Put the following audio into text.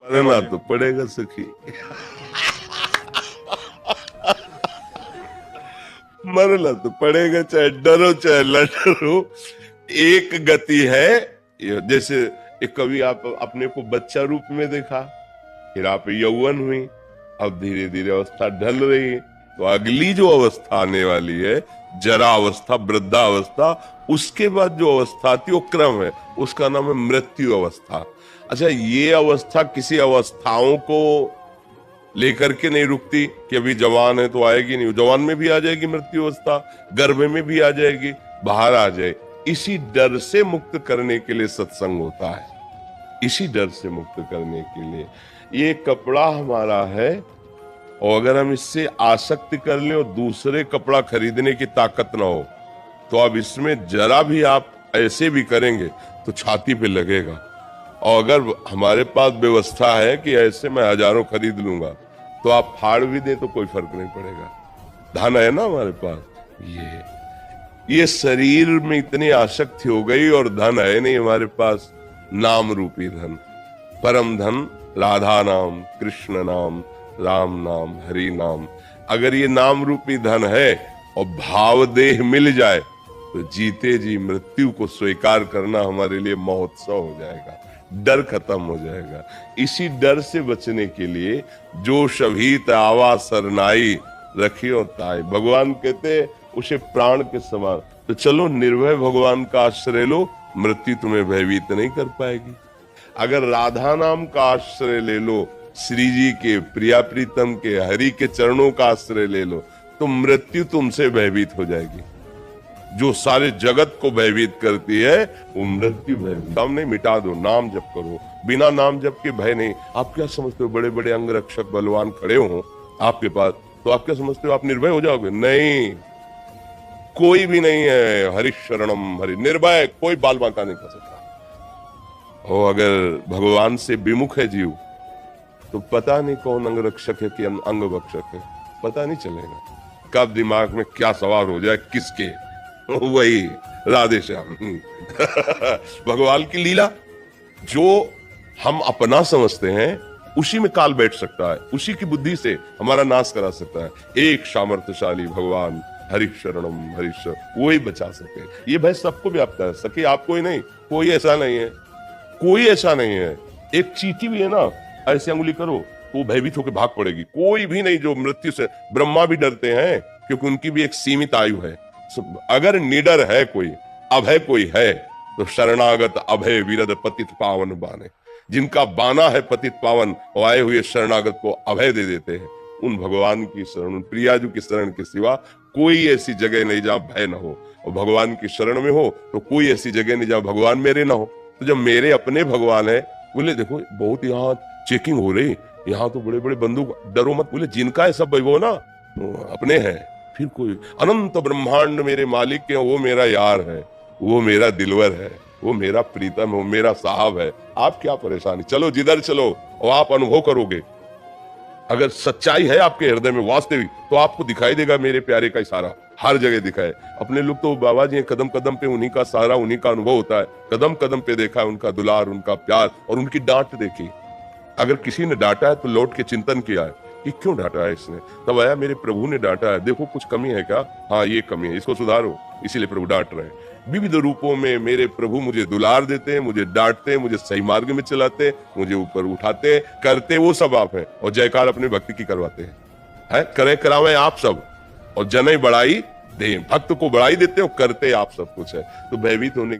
मरना तो पड़ेगा सखी, मरना तो पड़ेगा, चाहे डरो चाहे न डरो। एक गति है, जैसे एक कभी आप अपने को बच्चा रूप में देखा, फिर आप यौवन हुई, अब धीरे धीरे अवस्था ढल रही है, तो अगली जो अवस्था आने वाली है, जरा अवस्था, वृद्धावस्था, उसके बाद जो अवस्था थी वो क्रम है, उसका नाम है मृत्यु अवस्था। अच्छा, ये अवस्था किसी अवस्थाओं को लेकर के नहीं रुकती कि अभी जवान है तो आएगी नहीं, जवान में भी आ जाएगी मृत्यु अवस्था, गर्भ में भी आ जाएगी, बाहर आ जाए। इसी डर से मुक्त करने के लिए सत्संग होता है, इसी डर से मुक्त करने के लिए। ये कपड़ा हमारा है, और अगर हम इससे आसक्ति कर ले और दूसरे कपड़ा खरीदने की ताकत ना हो, तो अब इसमें जरा भी आप ऐसे भी करेंगे तो छाती पे लगेगा। और अगर हमारे पास व्यवस्था है कि ऐसे मैं हजारों खरीद लूंगा, तो आप फाड़ भी दे तो कोई फर्क नहीं पड़ेगा, धन है ना हमारे पास। ये शरीर में इतनी आसक्ति हो गई और धन है नहीं हमारे पास, नाम रूपी धन, परम धन राधा नाम, कृष्ण नाम, राम नाम, हरि नाम। अगर ये नाम रूपी धन है और भाव देह मिल जाए, तो जीते जी मृत्यु को स्वीकार करना हमारे लिए महोत्सव हो जाएगा, डर खत्म हो जाएगा। इसी डर से बचने के लिए जो शभीत आवा सरनाई रखियो ताई, भगवान कहते उसे प्राण के समान। तो चलो निर्भय भगवान का आश्रय लो, मृत्यु तुम्हें भयभीत नहीं कर पाएगी। अगर राधा नाम का आश्रय ले लो, श्री जी के, प्रिया प्रीतम के, हरि के चरणों का आश्रय ले लो, तो मृत्यु तुमसे भयभीत हो जाएगी। जो सारे जगत को भयभीत करती है वो मृत्यु भयभीत। सामने मिटा दो, नाम जप करो, बिना नाम जप के भय नहीं। आप क्या समझते हो बड़े बड़े अंग रक्षक बलवान खड़े हो आपके पास, तो आप क्या समझते हो आप निर्भय हो जाओगे? नहीं, कोई भी नहीं है। हरि शरणम हरि, निर्भय कोई बाल बांका नहीं कर सकता। और अगर भगवान से विमुख है जीव, तो पता नहीं कौन अंग रक्षक है कि अंग भक्षक है, पता नहीं चलेगा। कब दिमाग में क्या सवार हो जाए किसके, वही राधे श्याम। भगवान की लीला, जो हम अपना समझते हैं उसी में काल बैठ सकता है, उसी की बुद्धि से हमारा नाश करा सकता है। एक सामर्थ्यशाली भगवान हरि शरणम हरि शरण, वही बचा सके। ये भय सबको व्याप्त है सके, आपको ही नहीं, कोई ऐसा नहीं है, कोई ऐसा नहीं है। एक चींटी भी है ना, ऐसे अंगुली करो तो भयभीत होकर भाग पड़ेगी। कोई भी नहीं जो मृत्यु से, ब्रह्मा भी डरते हैं क्योंकि उनकी भी एक सीमित आयु है। अगर निडर है कोई, अभय कोई है, तो शरणागत अभय विरद पतित पावन बाने। जिनका बाना है पतित पावन, और आए हुए शरणागत को अभय दे देते हैं। उन भगवान की शरण, उन प्रियाजू की शरण के सिवा कोई ऐसी जगह नहीं जहां भय न हो। और भगवान की शरण में हो तो कोई ऐसी जगह नहीं जहां भगवान मेरे ना हो। तो जब मेरे अपने भगवान है, बोले देखो बहुत यहाँ चेकिंग हो रही, यहाँ तो बड़े बड़े बंदूक, डरो मत। बोले जिनका है सब वो ना अपने हैं, फिर कोई अनंत ब्रह्मांड मेरे मालिक के, वो मेरा यार है, वो मेरा दिलवर है, वो मेरा प्रीतम है, वो मेरा साहब है। आप क्या परेशानी, चलो जिधर चलो और आप अनुभव करोगे। अगर सच्चाई है आपके हृदय में वास्तविक, तो आपको दिखाई देगा मेरे प्यारे का इशारा, हर जगह दिखाए। अपने लोग तो बाबा जी कदम कदम पे उन्हीं का सहारा, उन्हीं का अनुभव होता है। कदम कदम पे देखा है उनका दुलार, उनका प्यार और उनकी डांट देखी। अगर किसी ने डांटा है तो लौट के चिंतन किया है कि क्यों डांटा है इसने, तब आया मेरे प्रभु ने डांटा है, देखो कुछ कमी है क्या, हाँ ये कमी है, इसको सुधारो, इसीलिए प्रभु डांट रहे हैं। विविध रूपों में मेरे प्रभु मुझे दुलार देते हैं, मुझे डांटते हैं, मुझे सही मार्ग में चलाते, मुझे ऊपर उठाते, करते वो सब आप हैं, और जयकार अपने भक्ति की करवाते हैं। करे करावे आप सब, और जनै बढ़ाई दे, भक्त को बढ़ाई देते हो, करते आप सब कुछ है। तो भयभीत होने